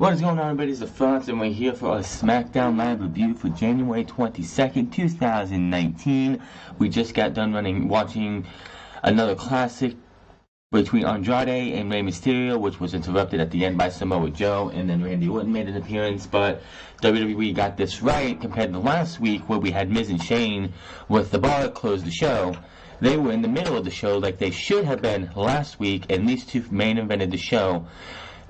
What is going on, everybody? It's the Franz, and we're here for a Smackdown live review for January 22nd, 2019. We just got done watching another classic between Andrade and Rey Mysterio, which was interrupted at the end by Samoa Joe, and then Randy Orton made an appearance. But WWE got this right compared to last week, where we had Miz and Shane with the bar close the show. They were in the middle of the show like they should have been last week, and these two main evented the show,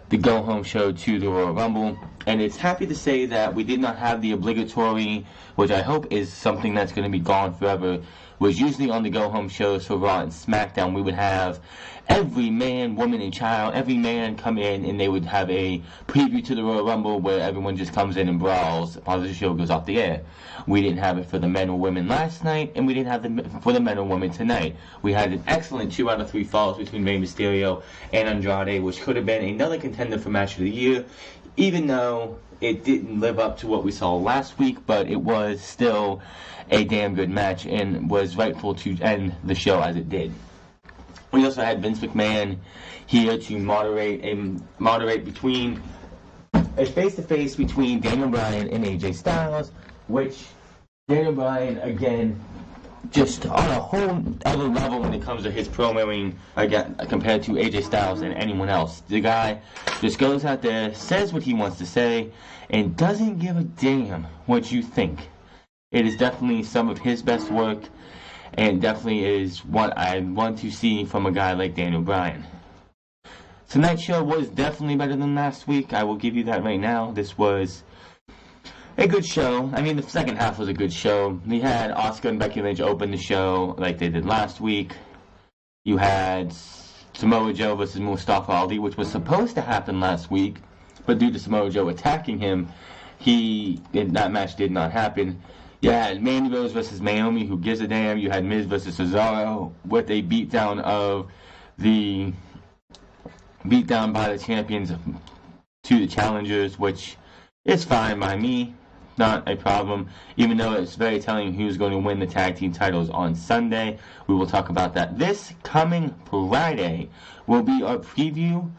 the go-home show to the Royal Rumble. And it's happy to say that we did not have the obligatory, which I hope is something that's going to be gone forever, was usually on the go-home shows for Raw and SmackDown, we would have every man, woman, and child, every man come in, and they would have a preview to the Royal Rumble where everyone just comes in and brawls while the show goes off the air. We didn't have it for the men or women last night, and we didn't have it for the men or women tonight. We had an excellent 2 out of 3 falls between Rey Mysterio and Andrade, which could have been another contender for Match of the Year, even though it didn't live up to what we saw last week, but it was still a damn good match and was rightful to end the show as it did. We also had Vince McMahon here to moderate between a face-to-face between Daniel Bryan and AJ Styles, which Daniel Bryan, again, just on a whole other level when it comes to his promoing, again, compared to AJ Styles and anyone else. The guy just goes out there, says what he wants to say, and doesn't give a damn what you think. It is definitely some of his best work, and definitely is what I want to see from a guy like Daniel Bryan. Tonight's show was definitely better than last week. I will give you that right now. This was a good show. I mean, the second half was a good show. We had Asuka and Becky Lynch open the show like they did last week. You had Samoa Joe versus Mustafa Ali, which was supposed to happen last week, but due to Samoa Joe attacking him, that match did not happen. You had Mandy Rose versus Naomi, who gives a damn. You had Miz versus Cesaro with a beatdown by the champions to the challengers, which is fine by me. Not a problem, even though it's very telling who's going to win the tag team titles on Sunday. We will talk about that. This coming Friday will be our preview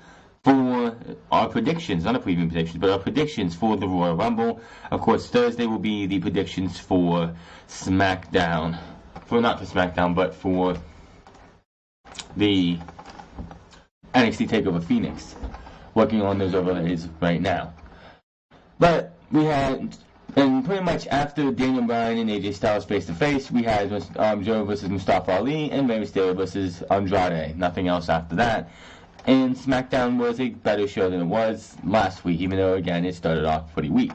for our predictions, not a preview predictions, but our predictions for the Royal Rumble. Of course, Thursday will be the predictions for SmackDown. Not for SmackDown, but for the NXT TakeOver Phoenix. Working on those overlays right now. But we had, and pretty much after Daniel Bryan and AJ Styles face-to-face, we had Joe versus Mustafa Ali and Rey Mysterio versus Andrade. Nothing else after that. And SmackDown was a better show than it was last week, even though, again, it started off pretty weak.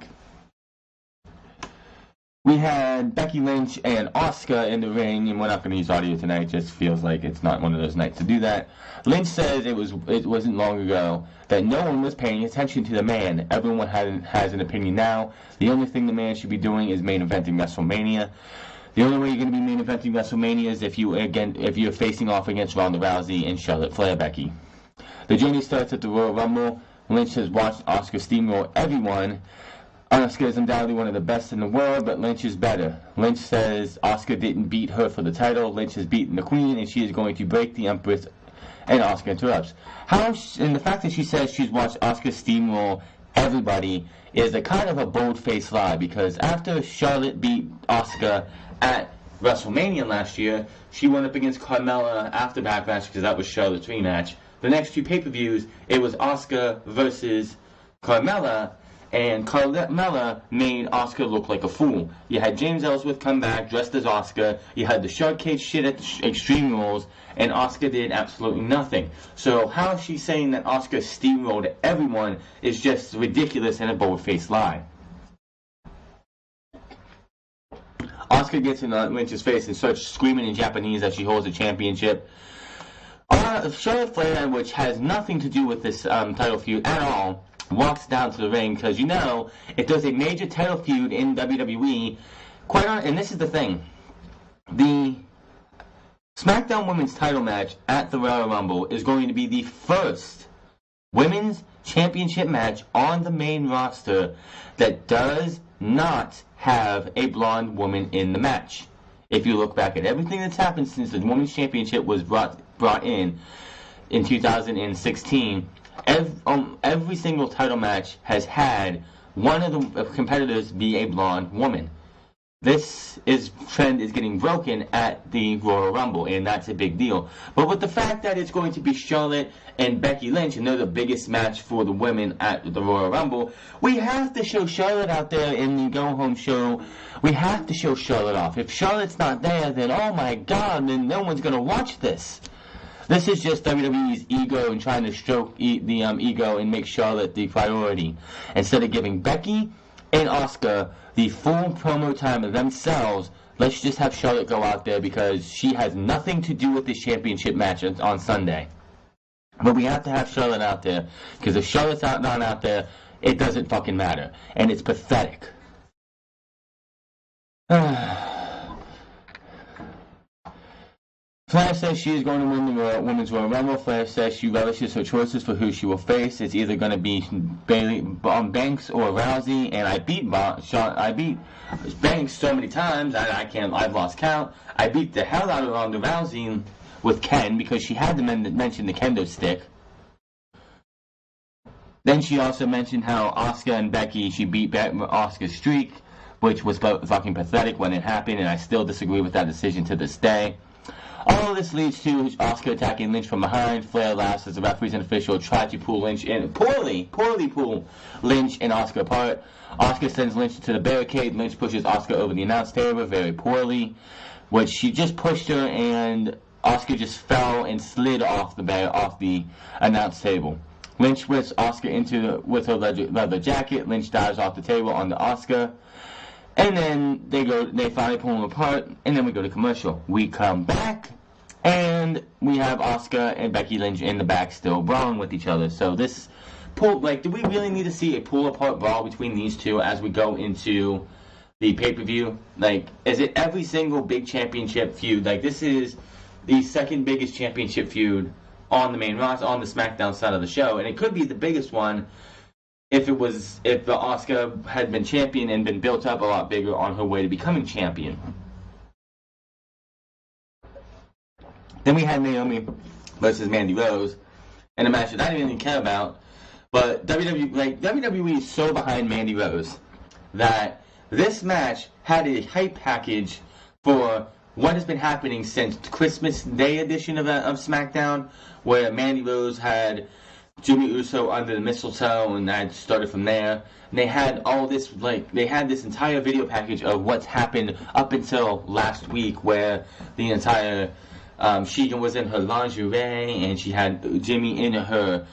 We had Becky Lynch and Asuka in the ring, and we're not going to use audio tonight. It just feels like it's not one of those nights to do that. Lynch says it wasn't long ago that no one was paying attention to the man. Everyone has an opinion now. The only thing the man should be doing is main eventing WrestleMania. The only way you're going to be main eventing WrestleMania is if you're facing off against Ronda Rousey and Charlotte Flair, Becky. The journey starts at the Royal Rumble. Lynch has watched Asuka steamroll everyone. Asuka is undoubtedly one of the best in the world, but Lynch is better. Lynch says Asuka didn't beat her for the title. Lynch has beaten the Queen, and she is going to break the Empress. And Asuka interrupts. And the fact that she says she's watched Asuka steamroll everybody is a kind of a bold-faced lie, because after Charlotte beat Asuka at WrestleMania last year, she went up against Carmella after Backlash, because that was Charlotte's rematch. The next 2 pay-per-views, it was Asuka versus Carmella, and Carmella made Asuka look like a fool. You had James Ellsworth come back dressed as Asuka. You had the shark cage shit at the Extreme Rules, and Asuka did absolutely nothing. So how she's saying that Asuka steamrolled everyone is just ridiculous and a bold-faced lie. Asuka gets in Lynch's face and starts screaming in Japanese that she holds the championship. Charlotte Flair, which has nothing to do with this title feud at all, walks down to the ring because, if there's a major title feud in WWE, and this is the thing, the SmackDown Women's title match at the Royal Rumble is going to be the first Women's Championship match on the main roster that does not have a blonde woman in the match. If you look back at everything that's happened since the Women's Championship was brought in 2016, every single title match has had one of the competitors be a blonde woman. This trend is getting broken at the Royal Rumble, and that's a big deal. But with the fact that it's going to be Charlotte and Becky Lynch, and they're the biggest match for the women at the Royal Rumble, we have to show Charlotte out there in the go-home show. We have to show Charlotte off. If Charlotte's not there, then oh my God, then no one's going to watch this. This is just WWE's ego and trying to stroke the ego and make Charlotte the priority. Instead of giving Becky and Asuka the full promo time of themselves, let's just have Charlotte go out there because she has nothing to do with this championship match on Sunday. But we have to have Charlotte out there, because if Charlotte's not out there, it doesn't fucking matter. And it's pathetic. Flash says she is going to win the Women's Royal Rumble. Flash says she relishes her choices for who she will face. It's either going to be Banks or Rousey, and I beat Banks so many times I've lost count. I beat the hell out of Ronda Rousey with Ken because she had to mention the kendo stick. Then she also mentioned how Asuka and Becky, she beat Asuka's streak, which was fucking pathetic when it happened, and I still disagree with that decision to this day. All of this leads to Asuka attacking Lynch from behind. Flair laughs as the referees and official try to pull Lynch in. Poorly pull Lynch and Asuka apart. Asuka sends Lynch to the barricade. Lynch pushes Asuka over the announce table very poorly, which she just pushed her, and Asuka just fell and slid off the announce table. Lynch whips Asuka with her leather jacket. Lynch dives off the table onto Asuka. And then they finally pull them apart, and then we go to commercial. We come back, and we have Asuka and Becky Lynch in the back still brawling with each other. So do we really need to see a pull-apart brawl between these two as we go into the pay-per-view? Is it every single big championship feud? This is the second biggest championship feud on the main roster, on the Smackdown side of the show, and it could be the biggest one if the Asuka had been champion and been built up a lot bigger on her way to becoming champion. Then we had Naomi versus Mandy Rose in a match that I didn't even care about, but WWE is so behind Mandy Rose that this match had a hype package for what has been happening since Christmas Day edition of SmackDown, where Mandy Rose had Jimmy Uso under the mistletoe, and that started from there. And they had all this, they had this entire video package of what's happened up until last week, where the entire Sheegan was in her lingerie, and she had Jimmy in her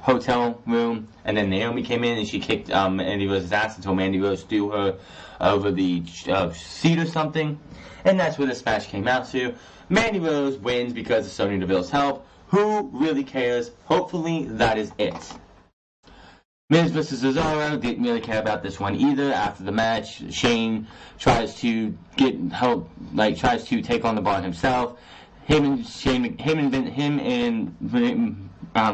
hotel room, and then Naomi came in and she kicked Mandy Rose's ass until Mandy Rose threw her over the seat or something, and that's where this match came out to. Mandy Rose wins because of Sonya Deville's help. Who really cares? Hopefully that is it. Miz vs. Cesaro, didn't really care about this one either. After the match, Shane tries to get help, tries to take on the bar himself. Him and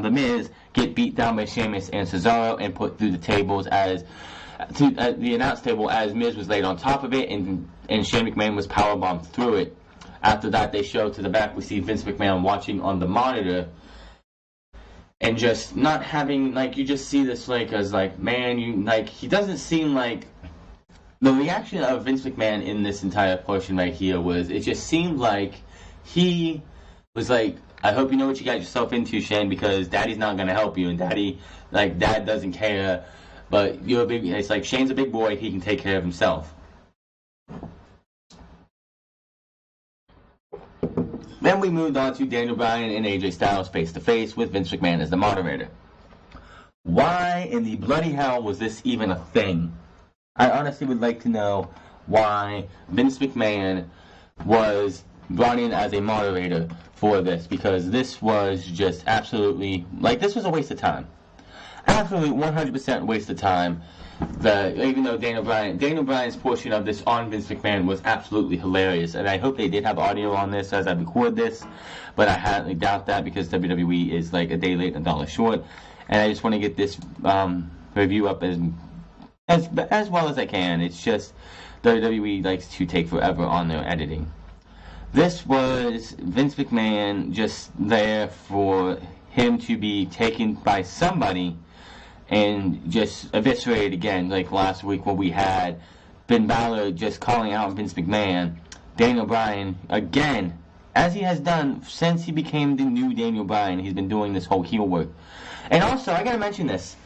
The Miz get beat down by Sheamus and Cesaro and put through the tables the announce table as Miz was laid on top of it, and Shane McMahon was powerbombed through it. After that, they show to the back, we see Vince McMahon watching on the monitor, and just not having, you just see this, man, he doesn't seem like, the reaction of Vince McMahon in this entire portion right here was, it just seemed like he was I hope you know what you got yourself into, Shane, because Daddy's not going to help you, and Dad doesn't care, but it's Shane's a big boy, he can take care of himself. Then we moved on to Daniel Bryan and AJ Styles face-to-face with Vince McMahon as the moderator. Why in the bloody hell was this even a thing? I honestly would like to know why Vince McMahon was brought in as a moderator for this, because this was just absolutely, this was a waste of time. Absolutely 100% waste of time. Even though Daniel Bryan's portion of this on Vince McMahon was absolutely hilarious, and I hope they did have audio on this as I record this, but I highly doubt that because WWE is a day late and a dollar short, and I just want to get this review up as well as I can. It's just WWE likes to take forever on their editing. This was Vince McMahon just there for him to be taken by somebody and just eviscerated again, like last week when we had Finn Balor just calling out Vince McMahon. Daniel Bryan, again, as he has done since he became the new Daniel Bryan, he's been doing this whole heel work. And also, I gotta mention this,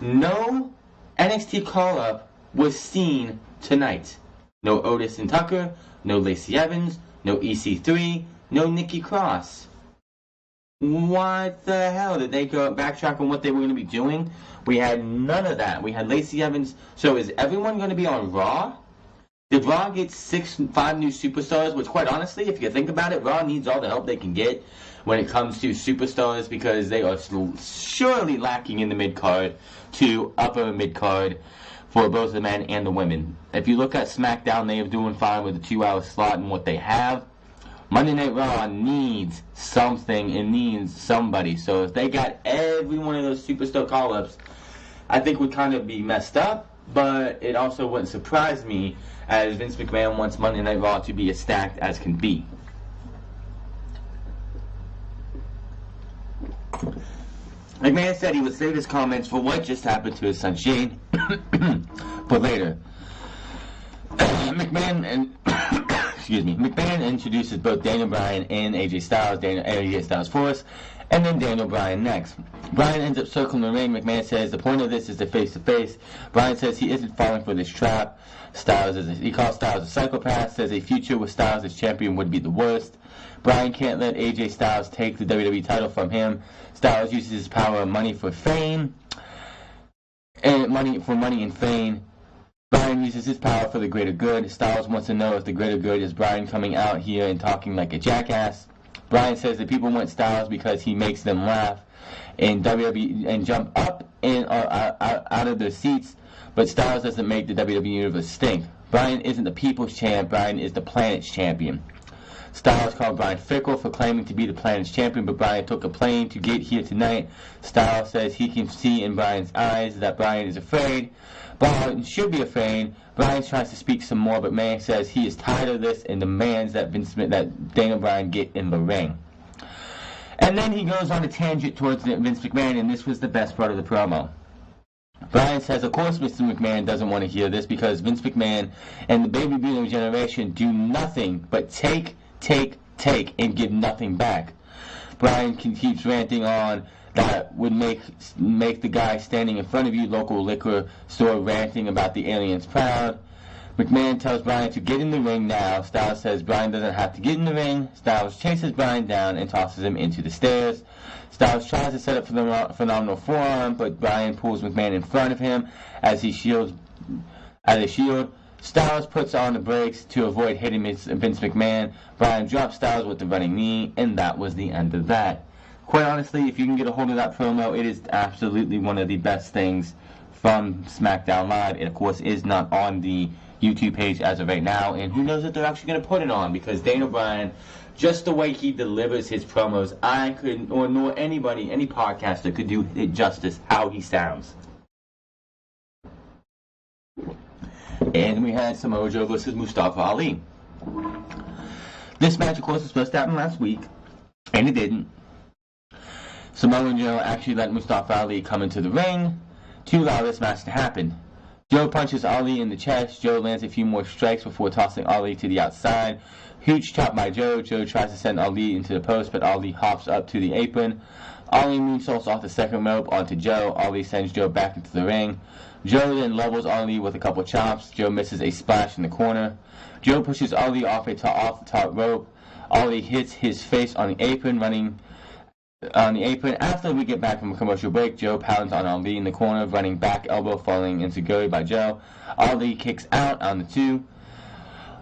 no NXT call-up was seen tonight. No Otis and Tucker, no Lacey Evans, no EC3, no Nikki Cross. What the hell? Did they go backtrack on what they were going to be doing? We had none of that. We had Lacey Evans. So is everyone going to be on Raw? Did Raw get 5 new superstars? Which, quite honestly, if you think about it, Raw needs all the help they can get when it comes to superstars because they are surely lacking in the mid-card to upper mid-card for both the men and the women. If you look at Smackdown, they are doing fine with the 2-hour slot and what they have. Monday Night Raw needs something. It needs somebody. So if they got every one of those superstar call-ups, I think would kind of be messed up. But it also wouldn't surprise me as Vince McMahon wants Monday Night Raw to be as stacked as can be. McMahon said he would save his comments for what just happened to his son Shane for later. McMahon introduces both Daniel Bryan and AJ Styles, AJ Styles first, and then Daniel Bryan next. Bryan ends up circling the ring. McMahon says the point of this is the face-to-face. Bryan says he isn't falling for this trap. He calls Styles a psychopath, says a future with Styles as champion would be the worst. Bryan can't let AJ Styles take the WWE title from him. Styles uses his power of money for fame, and money and fame. Bryan uses his power for the greater good. Styles wants to know if the greater good is Bryan coming out here and talking like a jackass. Bryan says that people want Styles because he makes them laugh and WWE and jump up and out of their seats, but Styles doesn't make the WWE universe stink. Bryan isn't the people's champ. Bryan is the planet's champion. Styles called Bryan fickle for claiming to be the planet's champion, but Bryan took a plane to get here tonight. Styles says he can see in Bryan's eyes that Bryan is afraid. Bryan should be afraid. Bryan tries to speak some more, but Mann says he is tired of this and demands that Daniel Bryan get in the ring. And then he goes on a tangent towards Vince McMahon, and this was the best part of the promo. Bryan says, of course Mr. McMahon doesn't want to hear this because Vince McMahon and the baby boomer generation do nothing but take, and give nothing back. Bryan keeps ranting on that would make the guy standing in front of you, local liquor store, ranting about the aliens proud. McMahon tells Bryan to get in the ring now. Styles says Bryan doesn't have to get in the ring. Styles chases Bryan down and tosses him into the stairs. Styles tries to set up for the phenomenal forearm, but Bryan pulls McMahon in front of him as a shield. Styles puts on the brakes to avoid hitting Vince McMahon. Bryan drops Styles with the running knee, and that was the end of that. Quite honestly, if you can get a hold of that promo, it is absolutely one of the best things from SmackDown Live. It, of course, is not on the YouTube page as of right now, and who knows if they're actually going to put it on, because Daniel Bryan, just the way he delivers his promos, I couldn't, or nor anybody, any podcaster could do it justice how he sounds. And we had Samoa Joe versus Mustafa Ali. This match, of course, was supposed to happen last week, and it didn't. Samoa Joe actually let Mustafa Ali come into the ring to allow this match to happen. Joe punches Ali in the chest. Joe lands a few more strikes before tossing Ali to the outside. Huge chop by Joe. Joe tries to send Ali into the post, but Ali hops up to the apron. Ali moonsaults off the second rope onto Joe. Ali sends Joe back into the ring. Joe then levels Ali with a couple chops. Joe misses a splash in the corner. Joe pushes Ali off the top rope. Ali hits his face on the apron, After we get back from a commercial break, Joe pounds on Ali in the corner, running back elbow, falling into Guri by Joe. Ali kicks out on the 2.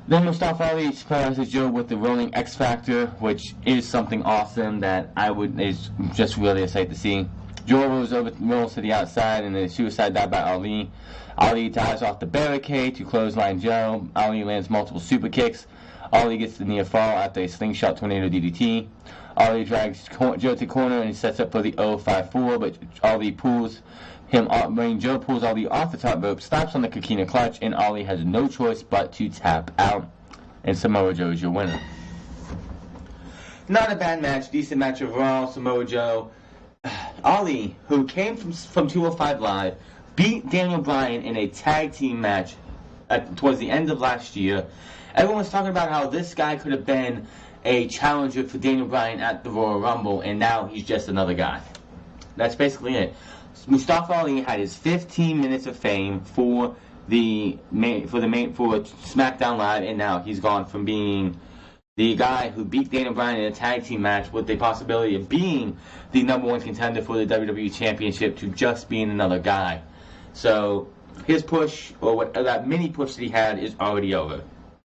Then Mustafa Ali surprises Joe with the rolling X Factor, which is something awesome that is just really a sight to see. Joe rolls to the outside and then a suicide dive by Ali. Ali dives off the barricade to clothesline Joe. Ali lands multiple super kicks. Ali gets the near fall after a slingshot tornado DDT. Ali drags Joe to corner and sets up for the 054, but Ali pulls him off. When Joe pulls Ali off the top rope, stops on the Coquina clutch, and Ali has no choice but to tap out. And Samoa Joe is your winner. Not a bad match, decent match overall. Samoa Joe Ali, who came from 205 Live, beat Daniel Bryan in a tag team match towards the end of last year. Everyone was talking about how this guy could have been a challenger for Daniel Bryan at the Royal Rumble, and now he's just another guy. That's basically it. Mustafa Ali had his 15 minutes of fame for SmackDown Live, and now he's gone from being the guy who beat Daniel Bryan in a tag team match with the possibility of being the #1 contender for the WWE Championship to just being another guy. So his push, or that mini push that he had, is already over.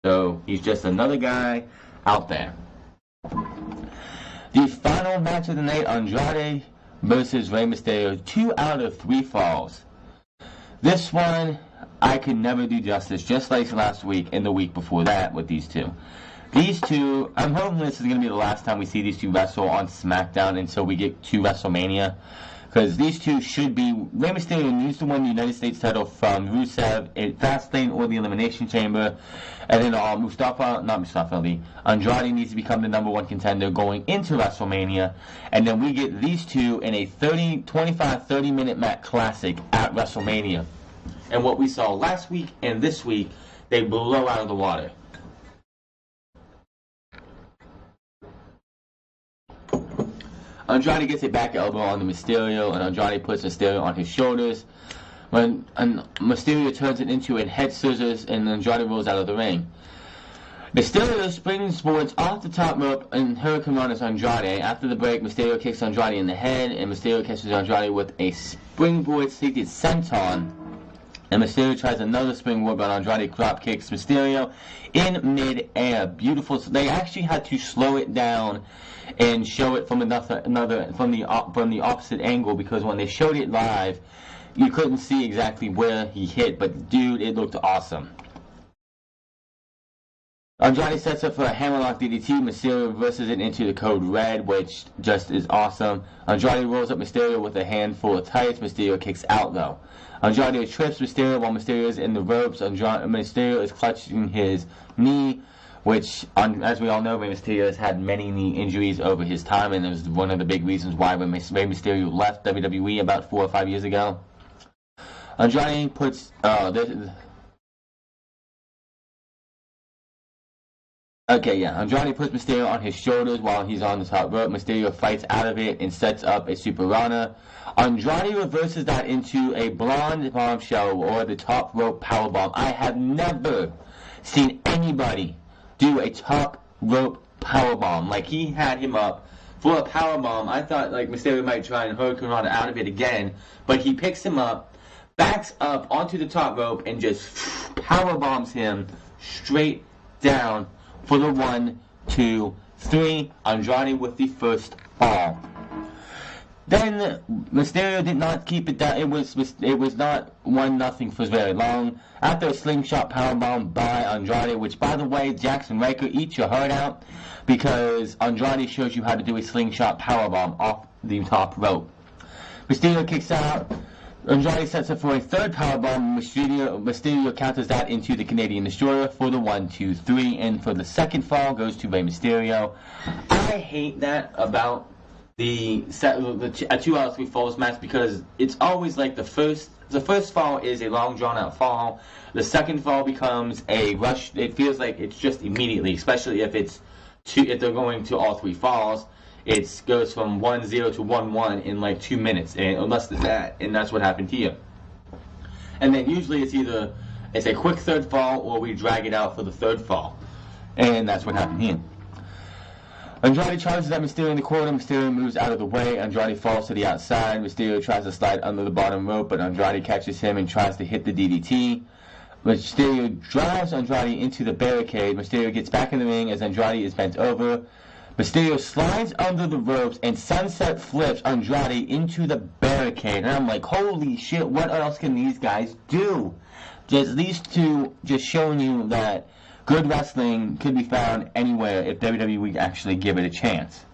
So he's just another guy out there. The final match of the night, Andrade versus Rey Mysterio, 2 out of 3 falls. This one, I could never do justice, just like last week and the week before that with these two. These two, I'm hoping this is going to be the last time we see these two wrestle on SmackDown until we get to WrestleMania. Because these two should be, Rey Mysterio needs to win the United States title from Rusev at Fastlane or the Elimination Chamber. And then Andrade needs to become the #1 contender going into WrestleMania. And then we get these two in a 25-30 minute match classic at WrestleMania. And what we saw last week and this week, they blow out of the water. Andrade gets a back elbow on the Mysterio, and Andrade puts Mysterio on his shoulders. When Mysterio turns it into a head scissors, and Andrade rolls out of the ring. Mysterio springboards off the top rope and Hurricane Runners Andrade. After the break, Mysterio kicks Andrade in the head, and Mysterio catches Andrade with a springboard seated senton. And Mysterio tries another springboard, but Andrade drop kicks Mysterio in mid-air. Beautiful. So they actually had to slow it down and show it from from the opposite angle, because when they showed it live, you couldn't see exactly where he hit. But dude, it looked awesome. Andrade sets up for a hammerlock DDT. Mysterio reverses it into the code red, which just is awesome. Andrade rolls up Mysterio with a handful of tights. Mysterio kicks out though. Andrade trips Mysterio while Mysterio is in the ropes. Mysterio is clutching his knee, which, as we all know, Rey Mysterio has had many knee injuries over his time, and it was one of the big reasons why Rey Mysterio left WWE about 4 or 5 years ago. Andrade puts Andrade puts Mysterio on his shoulders while he's on the top rope. Mysterio fights out of it and sets up a Super Rana. Andrade reverses that into a blonde bombshell, or the top rope powerbomb. I have never seen anybody do a top rope powerbomb. Like, he had him up for a powerbomb. I thought like Mysterio might try and Hurricane Rana out of it again, but he picks him up, backs up onto the top rope, and just powerbombs him straight down for the 1, 2, 3. Andrade with the first fall. Then Mysterio did not keep it down. It was not 1-0 for very long. After a slingshot powerbomb by Andrade, which, by the way, Jackson Riker, eat your heart out, because Andrade shows you how to do a slingshot powerbomb off the top rope. Mysterio kicks out. Andrade sets up for a third powerbomb. Mysterio counters that into the Canadian Destroyer for the 1, 2, 3, and for the second fall goes to Rey Mysterio. I hate that about the 2 out of 3 falls match, because it's always like the first fall is a long drawn out fall. The second fall becomes a rush. It feels like it's just immediately, especially if they're going to all 3 falls. It goes from 1-0 to 1-1 in like 2 minutes, and less than that, and that's what happened here. And then usually it's a quick third fall, or we drag it out for the third fall, and that's what happened here. Andrade charges at Mysterio in the corner. Mysterio moves out of the way. Andrade falls to the outside. Mysterio tries to slide under the bottom rope, but Andrade catches him and tries to hit the DDT. Mysterio drives Andrade into the barricade. Mysterio gets back in the ring as Andrade is bent over. Mysterio slides under the ropes and sunset flips Andrade into the barricade. And I'm like, holy shit, what else can these guys do? Just these two just showing you that good wrestling could be found anywhere if WWE actually give it a chance.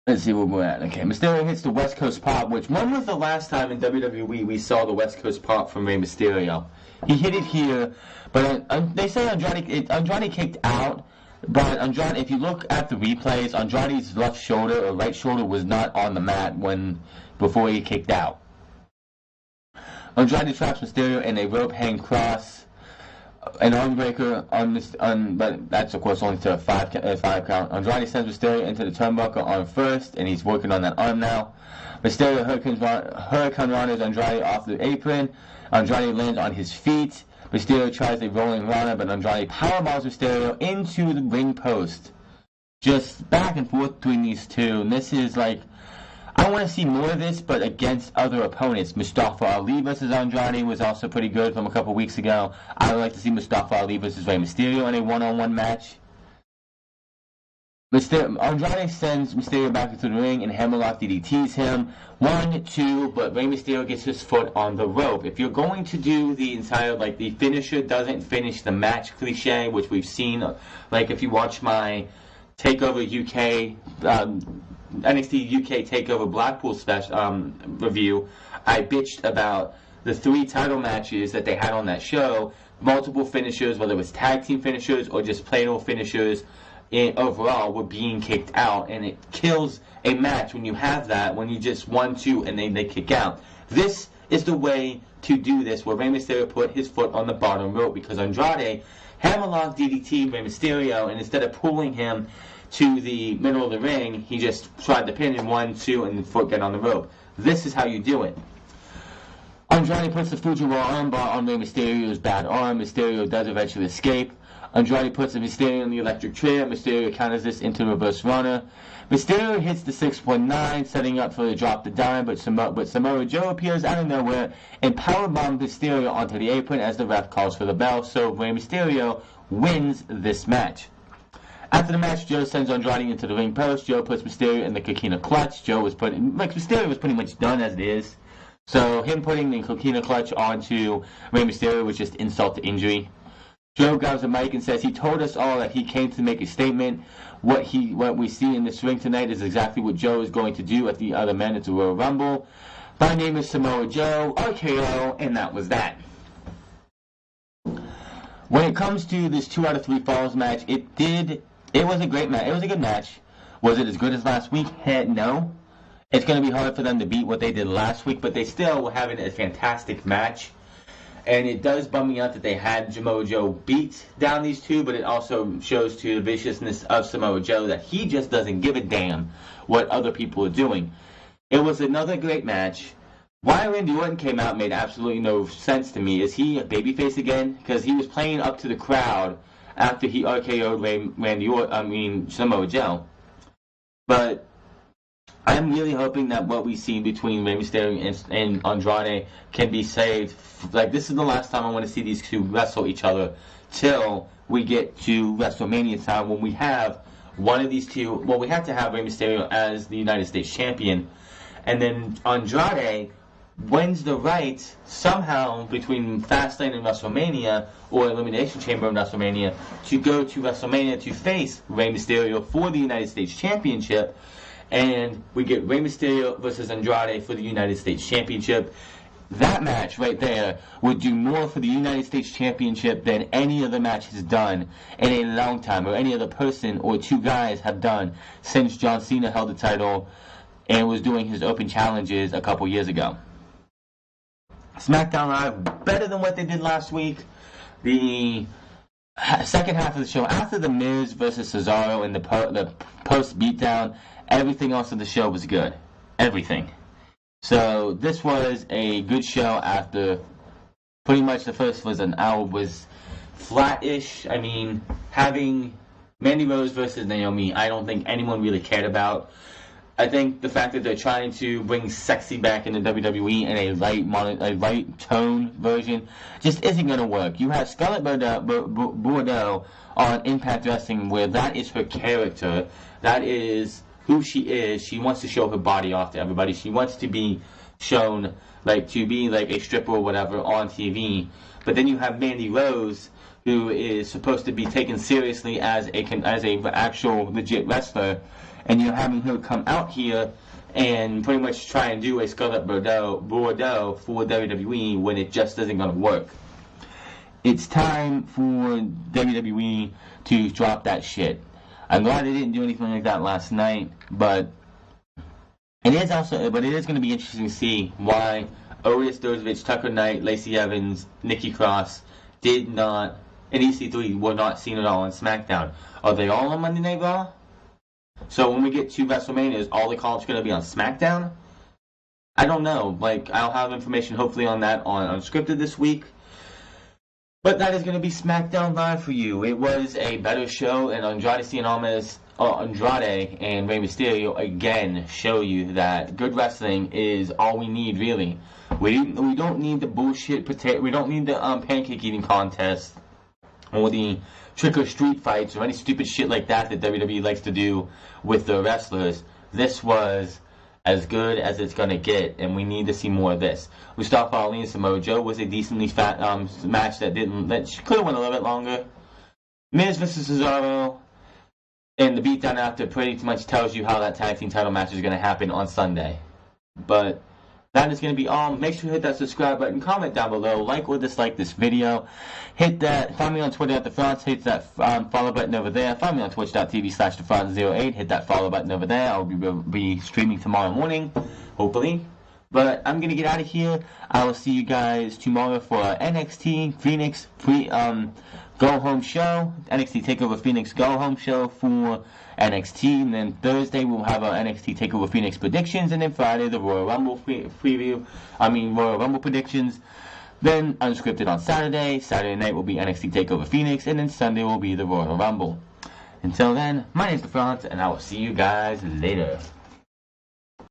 Let's see where we're at. Okay, Mysterio hits the West Coast Pop, which, when was the last time in WWE we saw the West Coast Pop from Rey Mysterio? He hit it here, but they say Andrade kicked out, But Andrade, if you look at the replays, Andrade's left shoulder or right shoulder was not on the mat before he kicked out. Andrade traps Mysterio in a rope hang cross, an arm breaker but that's of course only to a five count. Andrade sends Mysterio into the turnbuckle arm first, and he's working on that arm now. Mysterio Hurricane Runners Andrade off the apron. Andrade lands on his feet. Mysterio tries a rolling Rana, but Andrade powerbombs Mysterio into the ring post. Just back and forth between these two. And this is like, I want to see more of this, but against other opponents. Mustafa Ali versus Andrade was also pretty good from a couple weeks ago. I would like to see Mustafa Ali versus Rey Mysterio in a one-on-one match. Andrade sends Mysterio back into the ring and Hammerlock DDTs him. 1, 2, but Rey Mysterio gets his foot on the rope. If you're going to do the entire, like, the finisher doesn't finish the match cliche, which we've seen, like, if you watch my TakeOver UK, NXT UK TakeOver Blackpool review, I bitched about the 3 title matches that they had on that show, multiple finishers, whether it was tag team finishers or just plain old finishers, overall were being kicked out, and it kills a match when you have that, when you just 1, 2 and then they kick out. This is the way to do this, where Rey Mysterio put his foot on the bottom rope, because Andrade hammerlock DDT Rey Mysterio, and instead of pulling him to the middle of the ring, he just tried to pin him 1, 2 and the foot get on the rope. This is how you do it. Andrade puts the Fujiwara armbar on Rey Mysterio's bad arm. Mysterio does eventually escape. Andrade puts a Mysterio in the electric chair. Mysterio counters this into reverse runner. Mysterio hits the 6.9, setting up for the drop the dime, but Samoa Joe appears out of nowhere and powerbombs Mysterio onto the apron as the ref calls for the bell, so Rey Mysterio wins this match. After the match, Joe sends Andrade into the ring post. Joe puts Mysterio in the Coquina clutch. Mysterio was pretty much done as it is, so him putting the Coquina clutch onto Rey Mysterio was just insult to injury. Joe grabs the mic and says he told us all that he came to make a statement. What we see in this ring tonight is exactly what Joe is going to do at the other men at the Royal Rumble. My name is Samoa Joe, RKO, and that was that. When it comes to this 2 out of 3 falls match, it was a great match. It was a good match. Was it as good as last week? No. It's going to be hard for them to beat what they did last week, but they still were having a fantastic match. And it does bum me out that they had Samoa Joe beat down these two, but it also shows to the viciousness of Samoa Joe that he just doesn't give a damn what other people are doing. It was another great match. Why Randy Orton came out made absolutely no sense to me. Is he a babyface again? Because he was playing up to the crowd after he RKO'd Samoa Joe. But I'm really hoping that what we see between Rey Mysterio and Andrade can be saved. Like, this is the last time I want to see these two wrestle each other till we get to WrestleMania time, when we have one of these two. Well, we have to have Rey Mysterio as the United States Champion, and then Andrade wins the right somehow between Fastlane and WrestleMania, or Elimination Chamber and WrestleMania, to go to WrestleMania to face Rey Mysterio for the United States Championship. And we get Rey Mysterio versus Andrade for the United States Championship. That match right there would do more for the United States Championship than any other match has done in a long time, or any other person or two guys have done since John Cena held the title and was doing his open challenges a couple years ago. SmackDown Live, better than what they did last week. The second half of the show, after The Miz versus Cesaro and the post beatdown, everything else of the show was good. Everything. So this was a good show. After pretty much the first was an hour was flat-ish. I mean, having Mandy Rose versus Naomi, I don't think anyone really cared about. I think the fact that they're trying to bring sexy back into WWE in a light tone version just isn't going to work. You have Scarlett Bordeaux on Impact Wrestling, where that is her character. That is who she is. She wants to show her body off to everybody. She wants to be shown, like, to be like a stripper or whatever on TV. But then you have Mandy Rose, who is supposed to be taken seriously as a actual legit wrestler, and you're having her come out here and pretty much try and do a Scarlett Bordeaux for WWE when it just isn't going to work. it's time for WWE to drop that shit. I'm glad they didn't do anything like that last night, but it is going to be interesting to see why Otis, Dozovic, Tucker Knight, Lacey Evans, Nikki Cross and EC3 were not seen at all on SmackDown. Are they all on Monday Night Raw? So when we get to WrestleMania, is all the call-ups going to be on SmackDown? I don't know. I'll have information hopefully on that on Unscripted this week. But that is going to be SmackDown Live for you. It was a better show, and Andrade and Rey Mysterio again show you that good wrestling is all we need, really. We don't need the bullshit we don't need the pancake eating contest or the trick or street fights or any stupid shit like that WWE likes to do with the wrestlers. This was as good as it's gonna get, and we need to see more of this. Mustafa Ali and Samoa Joe was a decently fat match that could have went a little bit longer. Miz vs Cesaro, and the beatdown after pretty much tells you how that tag team title match is gonna happen on Sunday. But that is going to be all. Make sure you hit that subscribe button, comment down below, like or dislike this video. Hit that, find me on Twitter at TheFrance, hit that follow button over there. Find me on twitch.tv/TheFrance08, hit that follow button over there. I'll be streaming tomorrow morning, hopefully. But I'm going to get out of here. I will see you guys tomorrow for NXT Phoenix Go Home Show. NXT TakeOver Phoenix Go Home Show for NXT. And then Thursday we'll have our NXT TakeOver Phoenix predictions. And then Friday the Royal Rumble Royal Rumble predictions. Then Unscripted on Saturday. Saturday night will be NXT TakeOver Phoenix. And then Sunday will be the Royal Rumble. Until then, my name is TheFrance, and I will see you guys later.